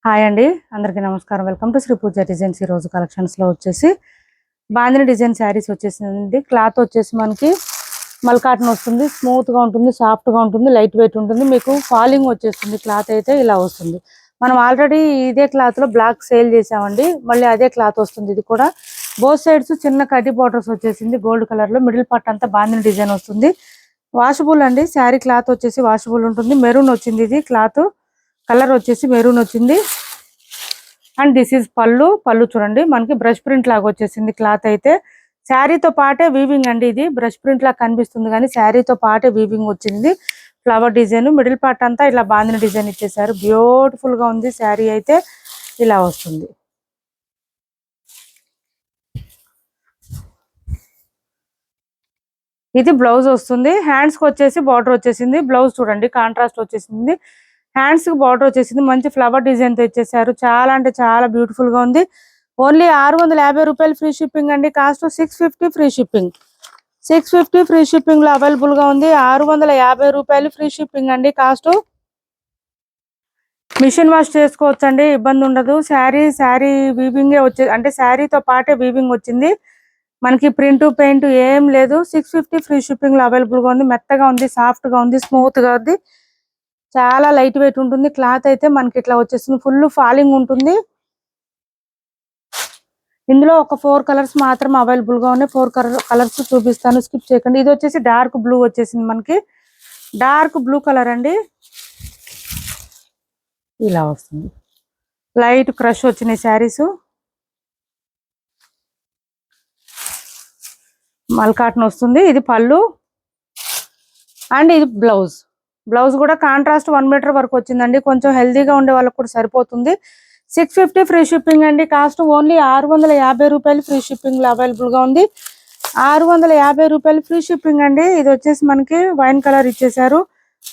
Hi అండి, అందరికీ నమస్కారం. Welcome to Sri Pooja designs. ఈ రోజు కలెక్షన్స్ లో వచ్చేసి బాందిని డిజైన్ శారీస్ వచ్చేసిందండి. క్లాత్ వచ్చేసి మనకి మల్ కాటన్ వస్తుంది, స్మూత్ గా ఉంటుంది, సాఫ్ట్ గా ఉంటుంది, లైట్ వెయిట్ ఉంటుంది. మీకు ఫాలింగ్ వచ్చేస్తుంది. క్లాత్ అయితే ఇలా వస్తుంది. మనం ఆల్రెడీ ఇదే క్లాత్ లో బ్లాక్ సేల్ చేసామండి, మళ్ళీ అదే క్లాత్ వస్తుంది. ఇది కూడా బోత్ సైడ్స్ చిన్న కడ్డీ బార్డర్స్ వచ్చేసింది గోల్డ్ కలర్ లో. మిడిల్ పార్ట్ అంతా బాందిని డిజైన్ వస్తుంది. వాషబుల్ అండి, శారీ క్లాత్ వచ్చేసి వాషబుల్ ఉంటుంది. మెరూన్ వచ్చింది, ఇది క్లాత్ కలర్ వచ్చేసి మెరూన్ వచ్చింది. అండ్ దిస్ ఈజ్ పళ్ళు చూడండి, మనకి బ్రష్ ప్రింట్ లాగా వచ్చేసింది. క్లాత్ అయితే శారీతో పాటే వీవింగ్ అండి. ఇది బ్రష్ ప్రింట్ లాగా కనిపిస్తుంది కానీ శారీతో పాటే వీవింగ్ వచ్చింది. ఫ్లవర్ డిజైన్ మిడిల్ పార్ట్ అంతా ఇలా బాందిన డిజైన్ ఇచ్చేసారు. బ్యూటిఫుల్ గా ఉంది. శారీ అయితే ఇలా వస్తుంది. ఇది బ్లౌజ్ వస్తుంది. హ్యాండ్స్ కి వచ్చేసి బార్డర్ వచ్చేసింది. బ్లౌజ్ చూడండి కాంట్రాస్ట్ వచ్చేసింది. హ్యాండ్స్ కి బార్డర్ వచ్చేసింది. మంచి ఫ్లవర్ డిజైన్ తో ఇచ్చేసారు. చాలా అంటే చాలా బ్యూటిఫుల్ గా ఉంది. ఓన్లీ 650 రూపాయలు ఫ్రీ షిప్పింగ్ అండి. Cost 650 free shipping. 650 free shipping లో అవైలబుల్ గా ఉంది. 650 రూపాయలు ఫ్రీ షిప్పింగ్ అండి. కాస్ట్ మిషన్ వాష్ చేసుకోవచ్చు అండి, ఇబ్బంది ఉండదు. శారీ వీవింగ్ వచ్చే అంటే శారీతో పాటే వీవింగ్ వచ్చింది. మనకి ప్రింట్ పెయింట్ ఏం లేదు. 650 ఫ్రీ షిప్పింగ్ లో అవైలబుల్ గా ఉంది. మెత్తగా ఉంది, సాఫ్ట్ గా ఉంది, స్మూత్ గా ఉంది, చాలా లైట్ వెయిట్ ఉంటుంది. క్లాత్ అయితే మనకి ఇట్లా వచ్చేస్తుంది. ఫుల్ ఫాలింగ్ ఉంటుంది. ఇందులో ఒక 4 కలర్స్ మాత్రం అవైలబుల్ గా ఉన్నాయి. 4 కలర్స్ చూపిస్తాను, స్కిప్ చేయకండి. ఇది వచ్చేసి డార్క్ బ్లూ వచ్చేసింది. మనకి డార్క్ బ్లూ కలర్ అండి, ఇలా వస్తుంది. లైట్ క్రష్ వచ్చినాయి శారీస్. మల్ కాటన్ వస్తుంది. ఇది పళ్ళు అండ్ ఇది బ్లౌజ్ కూడా కాంట్రాస్ట్ 1 మీటర్ వరకు వచ్చిందండి. కొంచెం హెల్దీగా ఉండే వాళ్ళకి కూడా సరిపోతుంది. 650 ఫ్రీ షిప్పింగ్ అండి. కాస్ట్ ఓన్లీ 650 రూపాయలు ఫ్రీ షిప్పింగ్ లో అవైలబుల్ గా ఉంది. 650 రూపాయలు ఫ్రీ షిప్పింగ్ అండి. ఇది వచ్చేసి మనకి వైన్ కలర్ ఇచ్చేసారు.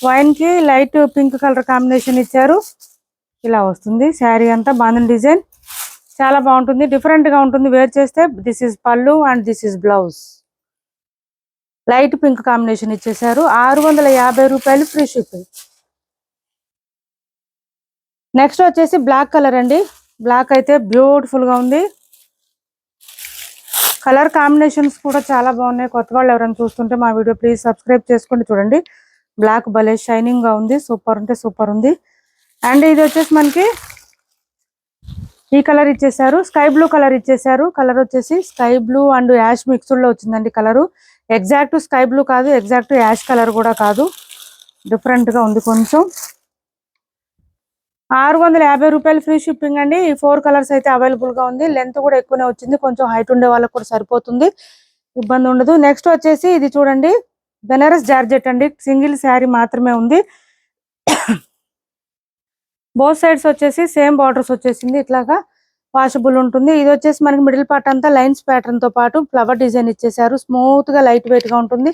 వైన్ కి లైట్ పింక్ కలర్ కాంబినేషన్ ఇచ్చారు. ఇలా వస్తుంది. శారీ అంతా బాందిని డిజైన్ చాలా బాగుంటుంది, డిఫరెంట్ గా ఉంటుంది వేర్ చేస్తే. దిస్ ఇస్ పళ్ళు and this is blouse. Light pink combination ఇచ్చేసారు. 650 రూపాయలు ఫ్రీ షిప్పింగ్. నెక్స్ట్ వచ్చేసి బ్లాక్ కలర్ అండి. బ్లాక్ అయితే బ్యూటిఫుల్ గా ఉంది. కలర్ కాంబినేషన్స్ కూడా చాలా బాగున్నాయి. కొత్త వాళ్ళు ఎవరైనా చూస్తుంటే మా వీడియో ప్లీజ్ సబ్స్క్రైబ్ చేసుకోండి. చూడండి, బ్లాక్ భలే షైనింగ్ గా ఉంది. సూపర్ అంటే సూపర్ ఉంది. అండ్ ఇది వచ్చేసి మనకి ఈ కలర్ ఇచ్చేసారు. స్కై బ్లూ కలర్ ఇచ్చేసారు. కలర్ వచ్చేసి sky blue and ash mixed లో వచ్చిందండి. కలరు ఎగ్జాక్ట్ స్కై బ్లూ కాదు, ఎగ్జాక్ట్ యాష్ కలర్ కూడా కాదు, డిఫరెంట్ గా ఉంది కొంచెం. 650 రూపాయలు ఫ్రీ షిప్పింగ్ అండి. ఈ 4 కలర్స్ అయితే అవైలబుల్ గా ఉంది. లెంత్ కూడా ఎక్కువనే వచ్చింది. కొంచెం హైట్ ఉండే వాళ్ళకి కూడా సరిపోతుంది, ఇబ్బంది ఉండదు. నెక్స్ట్ వచ్చేసి ఇది చూడండి, బెనారస్ జార్జెట్ అండి. సింగిల్ శారీ మాత్రమే ఉంది. బోత్ సైడ్స్ వచ్చేసి సేమ్ బార్డర్స్ వచ్చేసింది. ఇట్లాగా వాషబుల్ ఉంటుంది. ఇది వచ్చేసి మనకి మిడిల్ పార్ట్ అంతా లైన్స్ ప్యాటర్న్ తో పాటు ఫ్లవర్ డిజైన్ ఇచ్చేసారు. స్మూత్ గా లైట్ వెయిట్ గా ఉంటుంది.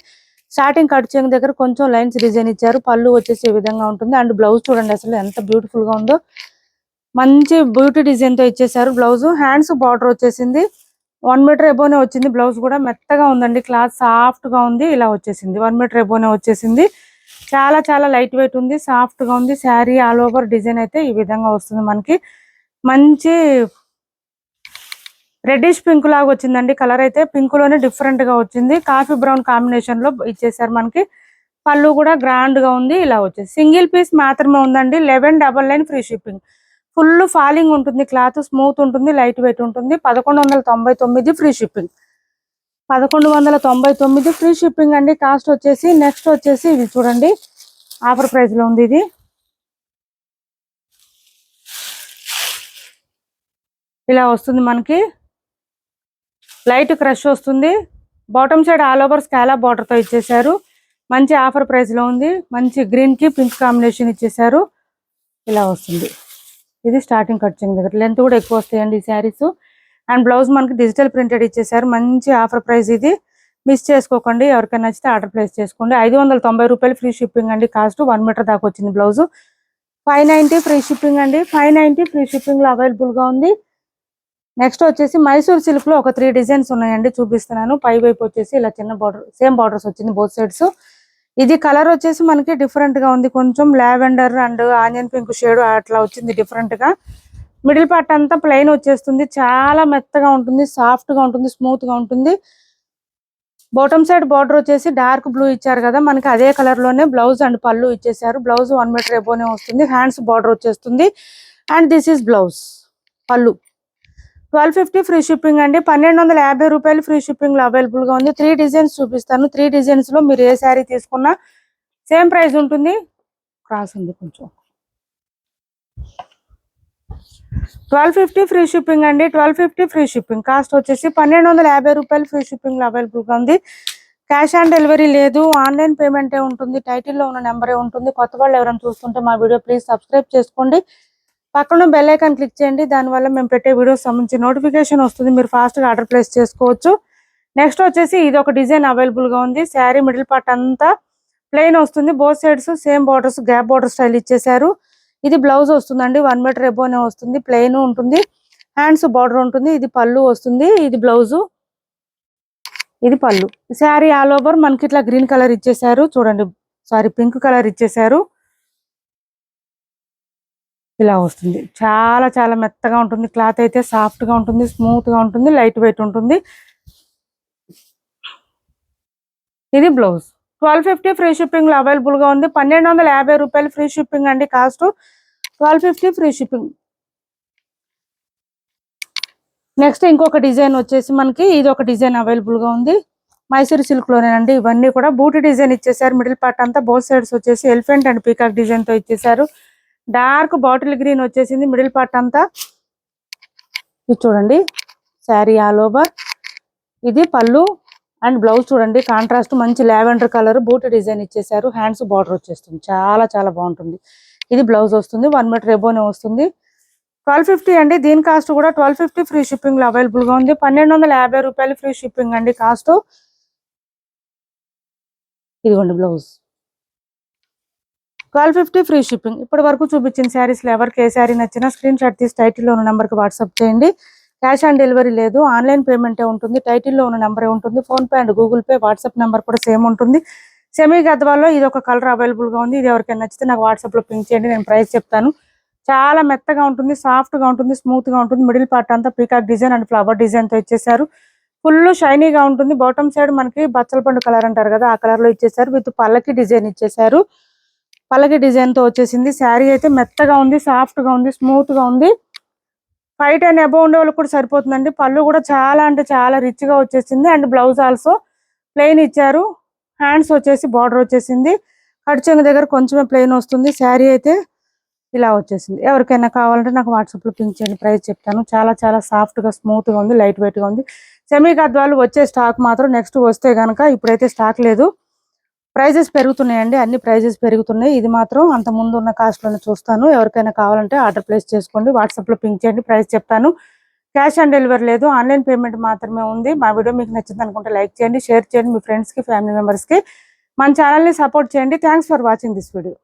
స్టార్టింగ్ కట్ చేంగ్ దగ్గర కొంచెం లైన్స్ డిజైన్ ఇచ్చారు. పళ్ళు వచ్చేసి ఈ విధంగా ఉంటుంది. అండ్ బ్లౌజ్ చూడండి అసలు ఎంత బ్యూటిఫుల్ గా ఉందో. మంచి బ్యూటీ డిజైన్ తో ఇచ్చేసారు బ్లౌజ్. హ్యాండ్స్ బార్డర్ వచ్చేసింది. 1 మీటర్ ఎబోనే వచ్చింది. బ్లౌజ్ కూడా మెత్తగా ఉందండి, క్లాత్ సాఫ్ట్ గా ఉంది. ఇలా వచ్చేసింది. 1 మీటర్ ఎబోనే వచ్చేసింది. చాలా చాలా లైట్ వెయిట్ ఉంది, సాఫ్ట్ గా ఉంది. శారీ ఆల్ ఓవర్ డిజైన్ అయితే ఈ విధంగా వస్తుంది. మనకి మంచి రెడ్డిష్ పింక్ లాగా వచ్చిందండి. కలర్ అయితే పింక్ లోనే డిఫరెంట్ గా వచ్చింది. కాఫీ బ్రౌన్ కాంబినేషన్ లో ఇచ్చేసారు. మనకి పళ్ళు కూడా గ్రాండ్ గా ఉంది. ఇలా వచ్చేసి సింగిల్ పీస్ మాత్రమే ఉందండి. 1199 ఫ్రీ షిప్పింగ్. ఫుల్ ఫాలింగ్ ఉంటుంది, క్లాత్ స్మూత్ ఉంటుంది, లైట్ వెయిట్ ఉంటుంది. 1199 ఫ్రీ షిప్పింగ్. 1199 ఫ్రీ షిప్పింగ్ అండి. కాస్ట్ వచ్చేసి నెక్స్ట్ వచ్చేసి ఇది చూడండి, ఆఫర్ ప్రైస్ లో ఉంది. ఇది ఇలా వస్తుంది. మనకి లైట్ క్రష్ వస్తుంది. Bottom side all over scallop border తో ఇచ్చేసారు. మంచి ఆఫర్ ప్రైస్ లో ఉంది. మంచి గ్రీన్ కి పింక్ కాంబినేషన్ ఇచ్చేసారు. ఇలా వస్తుంది. ఇది స్టార్టింగ్ కట్ చేయండి దగ్గర. లెంత్ కూడా ఎక్కువ వస్తాయండి ఈ శారీస్. అండ్ బ్లౌజ్ మనకి డిజిటల్ ప్రింటెడ్ ఇచ్చేసారు. మంచి ఆఫర్ ప్రైస్ ఇది, మిస్ చేసుకోకండి. ఎవరికైనా నచ్చితే ఆర్డర్ ప్లేస్ చేసుకోండి. 590 రూపాయలు ఫ్రీ షిప్పింగ్ అండి. కాస్ట్ 1 మీటర్ దాకా వచ్చింది. బ్లౌజ్ 590 ఫ్రీ షిప్పింగ్ అండి. 590 ఫ్రీ షిప్పింగ్ లో అవైలబుల్ గా ఉంది. నెక్స్ట్ వచ్చేసి మైసూర్ సిల్క్ లో ఒక 3 డిజైన్స్ ఉన్నాయండి, చూపిస్తున్నాను. పై వైపు వచ్చేసి ఇలా చిన్న బార్డర్, సేమ్ బార్డర్స్ వచ్చింది బోత్ సైడ్స్. ఇది కలర్ వచ్చేసి మనకి డిఫరెంట్ గా ఉంది. కొంచెం lavender and onion pink shade అట్లా వచ్చింది డిఫరెంట్ గా. మిడిల్ పార్ట్ అంతా ప్లెయిన్ వచ్చేస్తుంది, చాలా మెత్తగా ఉంటుంది, సాఫ్ట్ గా ఉంటుంది, స్మూత్ గా ఉంటుంది. బాటమ్ సైడ్ బార్డర్ వచ్చేసి డార్క్ బ్లూ ఇచ్చారు కదా, మనకి అదే కలర్ లోనే బ్లౌజ్ అండ్ పళ్ళు ఇచ్చేసారు. బ్లౌజ్ 1 మీటర్ ఎబోనే వస్తుంది, హ్యాండ్స్ బార్డర్ వచ్చేస్తుంది. అండ్ దిస్ ఈస్ బ్లౌజ్, పళ్ళు. 1250 ఫ్రీ షిప్పింగ్ అండి. 1250 రూపాయలు ఫ్రీ షిప్పింగ్ లో అవైలబుల్ గా ఉంది. 3 డిజైన్స్ చూపిస్తాను. 3 డిజైన్స్ లో మీరు ఏ శారీ తీసుకున్నా సేమ్ ప్రైస్ ఉంటుంది. క్రాస్ ఉంది కొంచెం. 1250 ఫ్రీ షిప్పింగ్ అండి. 1250 ఫ్రీ షిప్పింగ్. కాస్ట్ వచ్చేసి 1250 రూపాయలు ఫ్రీ షిప్పింగ్ లో అవైలబుల్ గా ఉంది. క్యాష్ ఆన్ డెలివరీ లేదు, ఆన్లైన్ పేమెంటే ఉంటుంది. టైటిల్లో ఉన్న నెంబరే ఉంటుంది. కొత్త వాళ్ళు ఎవరైనా చూస్తుంటే మా వీడియో ప్లీజ్ సబ్స్క్రైబ్ చేసుకోండి. పక్కన బెల్ ఐకాన్ క్లిక్ చేయండి, దానివల్ల మేము పెట్టే వీడియోస్ సంబంధించి నోటిఫికేషన్ వస్తుంది. మీరు ఫాస్ట్గా ఆర్డర్ ప్లేస్ చేసుకోవచ్చు. నెక్స్ట్ వచ్చేసి ఇది ఒక డిజైన్ అవైలబుల్ గా ఉంది. శారీ మిడిల్ పార్ట్ అంతా ప్లెయిన్ వస్తుంది, both sides same borders, gap border style ఇచ్చేసారు. ఇది బ్లౌజ్ వస్తుందండి, 1 మీటర్ ఎబోనే వస్తుంది, ప్లెయిన్ ఉంటుంది, హ్యాండ్స్ బార్డర్ ఉంటుంది. ఇది పళ్ళు వస్తుంది, ఇది బ్లౌజు, ఇది పళ్ళు. శారీ ఆల్ ఓవర్ మనకి ఇట్లా గ్రీన్ కలర్ ఇచ్చేసారు, చూడండి, సారీ పింక్ కలర్ ఇచ్చేసారు. ఇలా వస్తుంది, చాలా చాలా మెత్తగా ఉంటుంది. క్లాత్ అయితే సాఫ్ట్ గా ఉంటుంది, స్మూత్ గా ఉంటుంది, లైట్ వెయిట్ ఉంటుంది. ఇది బ్లౌజ్. 1250 ఫ్రీ షిప్పింగ్ లో అవైలబుల్ గా ఉంది. 1250 రూపాయలు ఫ్రీ షిప్పింగ్ అండి. Cost 1250 free shipping. నెక్స్ట్ ఇంకొక డిజైన్ వచ్చేసి మనకి ఇది ఒక డిజైన్ అవైలబుల్ గా ఉంది. మైసూర్ సిల్క్ లోనేనండి. ఇవన్నీ కూడా బూటీ డిజైన్ ఇచ్చేసారు. మిడిల్ పార్ట్ అంతా బోత్ సైడ్స్ వచ్చేసి ఎలిఫెంట్ అండ్ పీకాక్ డిజైన్ తో ఇచ్చేసారు. డార్క్ బాటిల్ గ్రీన్ వచ్చేసింది మిడిల్ పార్ట్ అంతా. ఇది చూడండి, శారీ ఆల్ ఓవర్. ఇది పళ్ళు అండ్ బ్లౌజ్ చూడండి, కాంట్రాస్ట్ మంచి లావెండర్ కలర్ బూటీ డిజైన్ ఇచ్చేసారు. హ్యాండ్స్ బార్డర్ వచ్చేస్తుంది, చాలా చాలా బాగుంటుంది. ఇది బ్లౌజ్ వస్తుంది, 1 మీటర్ ఎబోనే వస్తుంది. 1250 అండి. దీని కాస్ట్ కూడా 1250 ఫ్రీ షిప్పింగ్ లో అవైలబుల్ గా ఉంది. 1250 రూపాయలు ఫ్రీ షిప్పింగ్ అండి. కాస్ట్. ఇదిగోండి బ్లౌజ్, 1250 ఫ్రీ షిప్పింగ్. ఇప్పటి వరకు చూపించిన శారీస్ లో ఎవరికి ఏ శారీ నచ్చినా స్క్రీన్ షాట్ తీసి టైటిల్లో ఉన్న నెంబర్ కి వాట్సాప్ చేయండి. క్యాష్ ఆన్ డెలివరీ లేదు, ఆన్లైన్ పేమెంటే ఉంటుంది. టైటిల్లో ఉన్న నెంబరే ఉంటుంది. Phone pay and Google pay, WhatsApp number కూడా సేమ్ ఉంటుంది. సెమీ గద్వాల్లో ఇది ఒక కలర్ అవైలబుల్ గా ఉంది. ఇది ఎవరికైనా నచ్చితే నాకు వాట్సాప్ లో పింక్ చేయండి, నేను ప్రైస్ చెప్తాను. చాలా మెత్తగా ఉంటుంది, సాఫ్ట్ గా ఉంటుంది, స్మూత్ గా ఉంటుంది. మిడిల్ పార్ట్ అంతా peacock design and flower design తో ఇచ్చేసారు. ఫుల్ షైనీగా ఉంటుంది. బాటమ్ సైడ్ మనకి బచ్చల పండు కలర్ అంటారు కదా, ఆ కలర్ లో ఇచ్చేసారు. విత్ పల్లకి డిజైన్ ఇచ్చేసారు. పల్లకి డిజైన్ తో వచ్చేసింది. శారీ అయితే మెత్తగా ఉంది, సాఫ్ట్ గా ఉంది, స్మూత్ గా ఉంది. 5'10" అబౌవ్ ఉండే వాళ్ళకి కూడా సరిపోతుందండి. పళ్ళు కూడా చాలా అంటే చాలా రిచ్ గా వచ్చేసింది. అండ్ బ్లౌజ్ ఆల్సో ప్లెయిన్ ఇచ్చారు. హ్యాండ్స్ వచ్చేసి బార్డర్ వచ్చేసింది. కట్ చెంగు దగ్గర కొంచెమే ప్లెయిన్ వస్తుంది. శారీ అయితే ఇలా వచ్చేసింది. ఎవరికైనా కావాలంటే నాకు వాట్సాప్ లో పింక్ చేయండి, ప్రైస్ చెప్తాను. చాలా చాలా సాఫ్ట్ గా స్మూత్ గా ఉంది, లైట్ వెయిట్ గా ఉంది. సెమీ గద్వాలు వచ్చే స్టాక్ మాత్రం నెక్స్ట్ వస్తే గనక, ఇప్పుడైతే స్టాక్ లేదు. ప్రైజెస్ పెరుగుతున్నాయండి, అన్ని ప్రైజెస్ పెరుగుతున్నాయి. ఇది మాత్రం అంత ముందు ఉన్న కాస్ట్ లోనే చూస్తాను. ఎవరికైనా కావాలంటే ఆర్డర్ ప్లేస్ చేసుకోండి, వాట్సాప్ లో పింక్ చేయండి, ప్రైస్ చెప్తాను. క్యాష్ ఆన్ డెలివరీ లేదు, ఆన్లైన్ పేమెంట్ మాత్రమే ఉంది. మా వీడియో మీకు నచ్చింది అనుకుంటే లైక్ చేయండి, షేర్ చేయండి మీ ఫ్రెండ్స్ కి, ఫ్యామిలీ మెంబర్స్ కి. మన ఛానల్ ని సపోర్ట్ చేయండి. Thanks for watching this video.